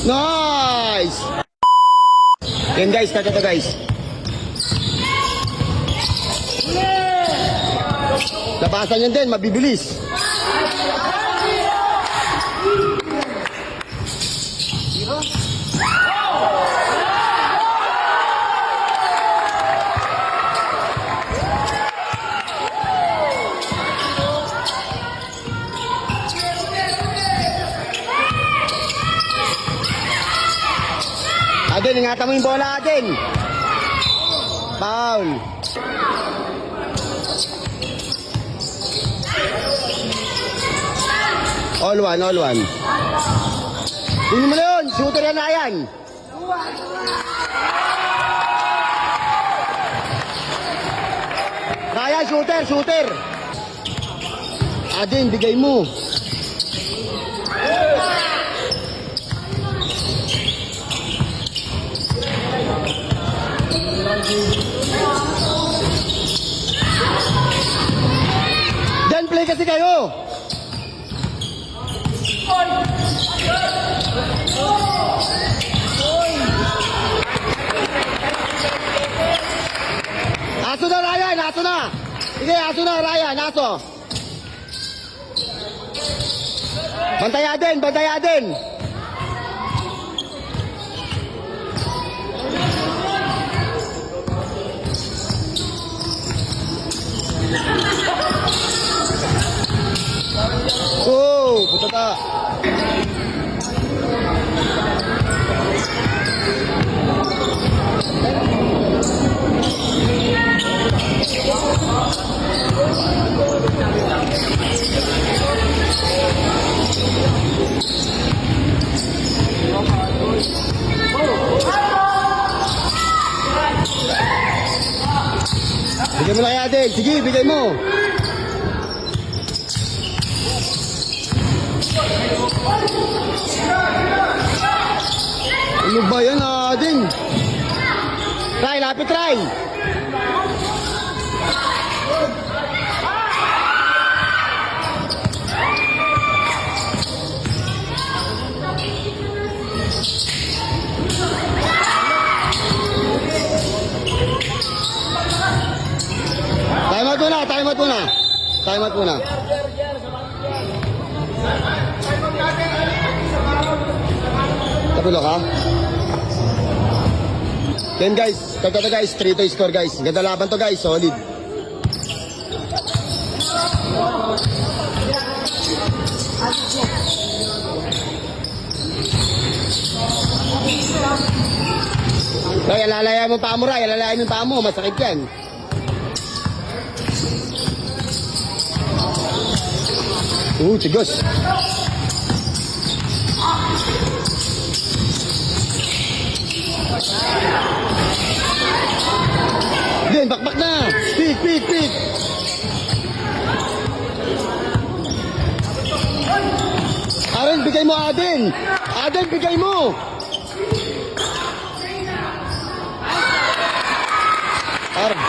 Nice! Yan guys, kata to guys. Labasan yan din, mabibilis. Aden, ingatan mo yung bola, Aden. Foul. All one, all one. Hindi mo na yun, shooter yan na yan. Kaya, shooter, shooter. Aden, bigay mo. Dan play kasi kayo. Aso na Ryan, aso na. Sige, aso na Ryan, aso. Bantaya din, bantaya din. Oh, puta ka. Bigay mo na kaya din. Sige, bigay mo. Ano ba yan, Aden? Try, lapit, try. Time out muna, time out muna. Time out muna. Tapulo ka? Then guys, kagata guys, 3-2 score guys. Ganda laban to guys, solid. Ray, alalaya mo pa mo, Ray. Alalaya mo pa mo, masakit yan. Tigos. Din, bakbak na. Pick, pick, pick. Aaron, bigay mo, Aden. Aden, bigay mo. Aaron.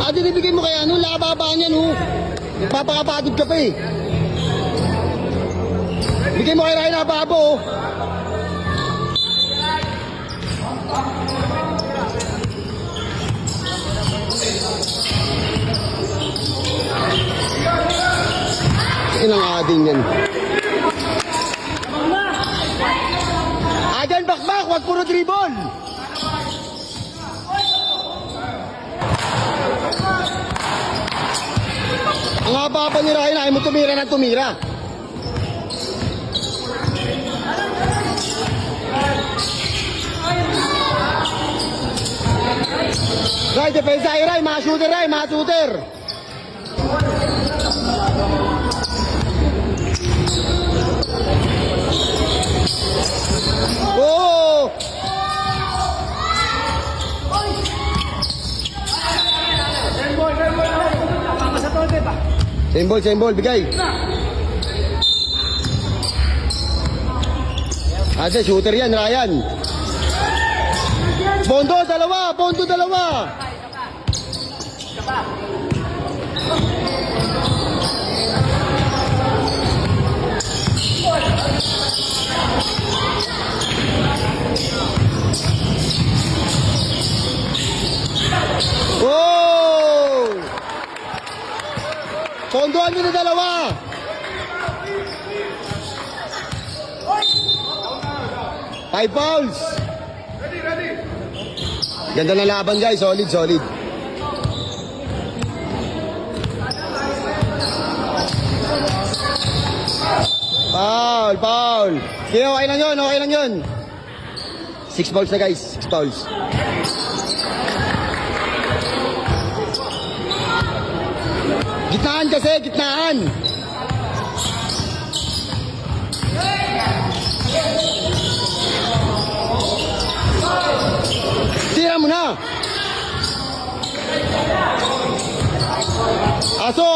Ate, nabigay mo kaya ano, lababa niya, no? Papakapagod ka pa eh. Bigay mo kay Ryan na babo, oh. Inang ading yan. Adan, bakbak, wag puro dribble. Ang haba pa ni Ryan, ayaw mo tumira ng tumira. Ray, depensa ay Ray, mga shooter Ray, mga shooter. Oh! Same ball, bigay. Ate, shooter yan, Ryan. Pondo, dalawa. Oh! Pondoan nyo na dalawa. Five fouls. Ganda na laban guys, solid. Foul. Okay, okay lang yun. 6 fouls na guys, 6 fouls. Gitnaan kasi, gitnaan. Tira mo na. Aso.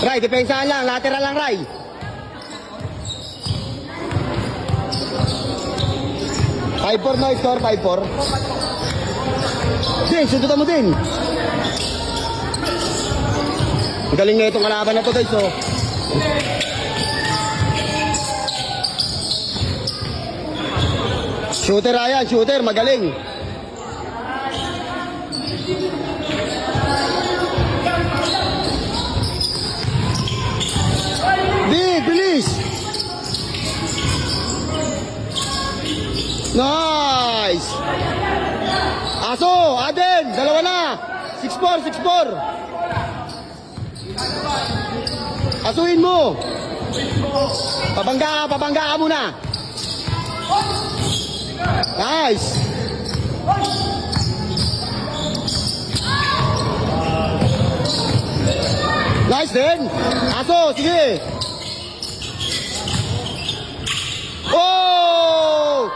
Ray, depensahan lang, lateral lang, Ray. Five four no score, 5-4. Din, sundutan mo din. Ang galing na itong kalaban na to guys, oh. Shooter Ryan, magaling. Bilis. Nice. Aso, Aden, dalawa na. 6-4. Asuin mo. Pabangga ka muna. Nice. Nice din. Aso, sige. Oh!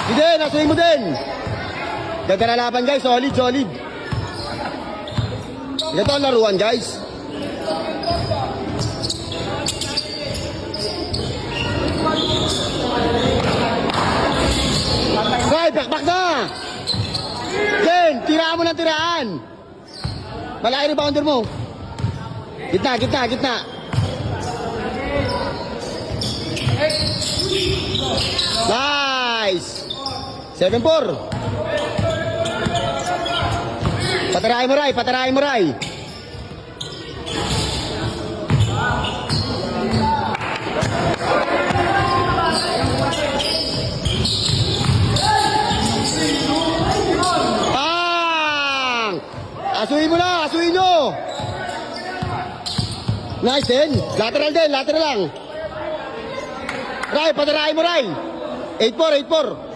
Sige, nasuin mo din. Ganda na laban guys, solid. Ito ang laruan guys. Right, bakbak na. Ken, tiraan mo ng tiraan. Malaki rebounder mo. Gitna. Nice. 7-4. Patarahin mo, Ray. Asuin nyo. Nice din. Lateral lang. Ray, patarahin mo, Ray. 8-4.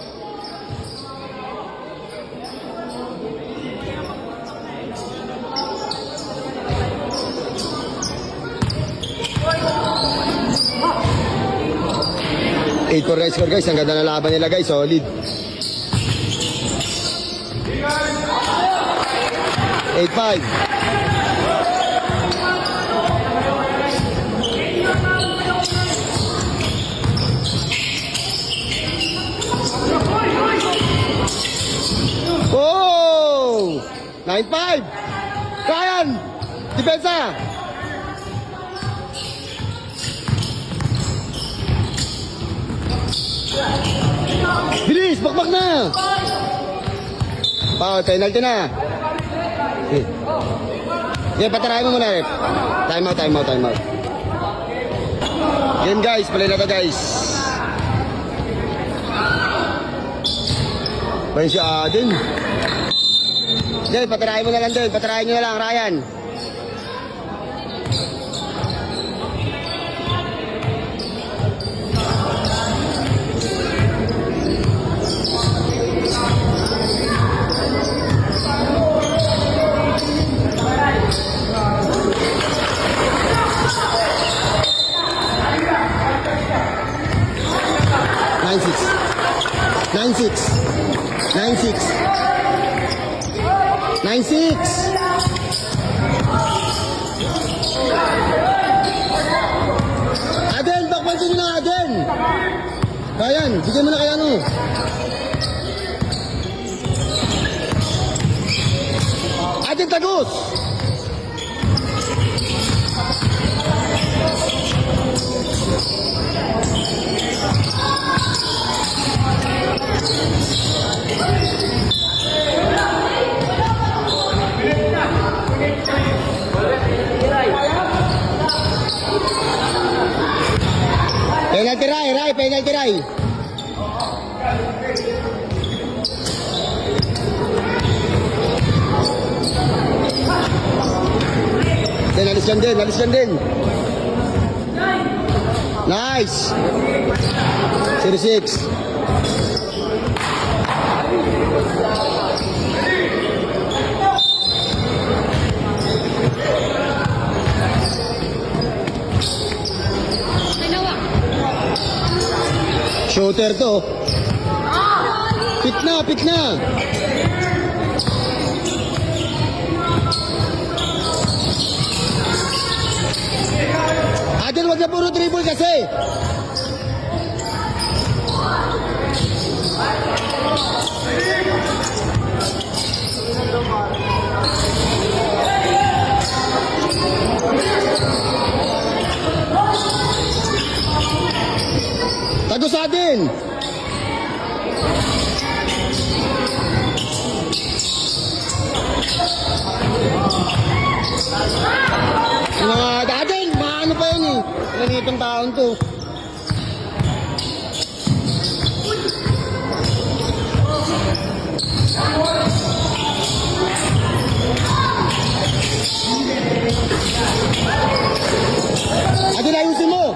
Guys, score guys, ang ganda na laban nila guys, solid. 8-5. Oh! 9-5. Ryan, depensa. Bilis, bakbak na. Penalty na. Sige, patarahin mo muna, rep. Time out. Game guys, play na to guys. Bayan si Aden. Sige, patarahin mo na lang din. Patarahin nyo na lang, Ryan. 9-6. 9-6. Aden, bakbalsin nyo na, Aden. Ayan, bigyan mo na kaya ano. Aden, tagus. Penalty Ray, penalty Ray. Alis yan din. Nice. 06. Shooter to. Pit na. Adel, wag na puro dribble kasi. Tagus Adel. Adel, maano pa yun eh. Ano itong taon to? Adel, ayusin mo.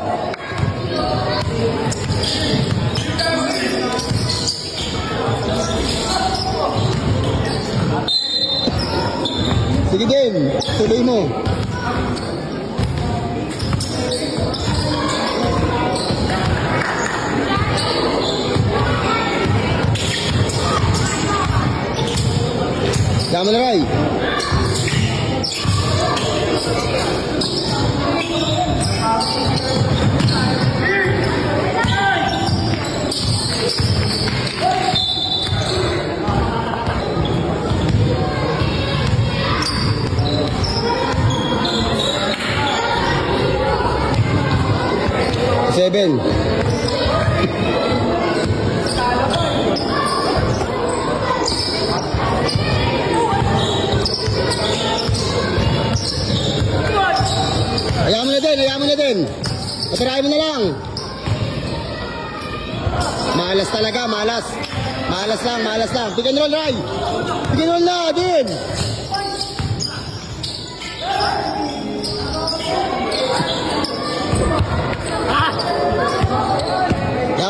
Sige din, tuloy mo. Tama na, Ray. Seven. Hayaan mo na din. Patirahin mo na lang. Malas talaga, malas. Malas lang. Pick and roll, Ray. Pick and roll na, din.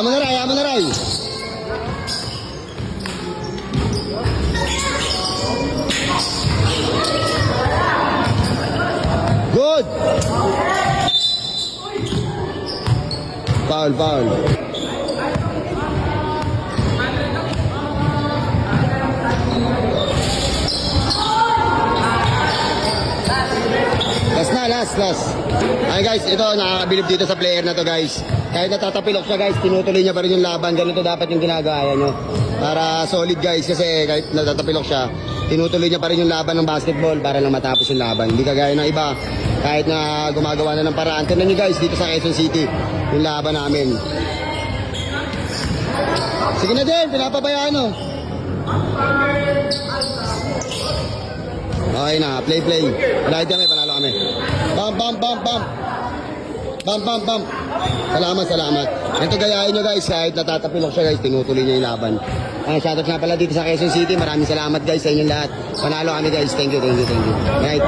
Hayaan mo na, Ray. Good. Foul. Last. Ay guys, ito nakakabilib dito sa player na to guys. Kahit natatapilok siya guys, tinutuloy niya pa rin yung laban. Ganito dapat yung ginagaya nyo. Para solid guys, kasi kahit natatapilok siya, tinutuloy niya pa rin yung laban ng basketball para lang matapos yung laban. Hindi kagaya ng iba, kahit na gumagawa na ng paraan. Tignan nyo guys, dito sa Quezon City, yung laban namin. Sige na din, pinapabayaan o. Okay na, play. Lahit kami, panalo kami. Bam. Salamat. Ito gayahin nyo guys, kahit natatapilok siya guys, tinutuloy niya yung laban. Shoutout nga pala dito sa Quezon City. Maraming salamat guys sa inyong lahat. Panalo kami guys. Thank you. Right,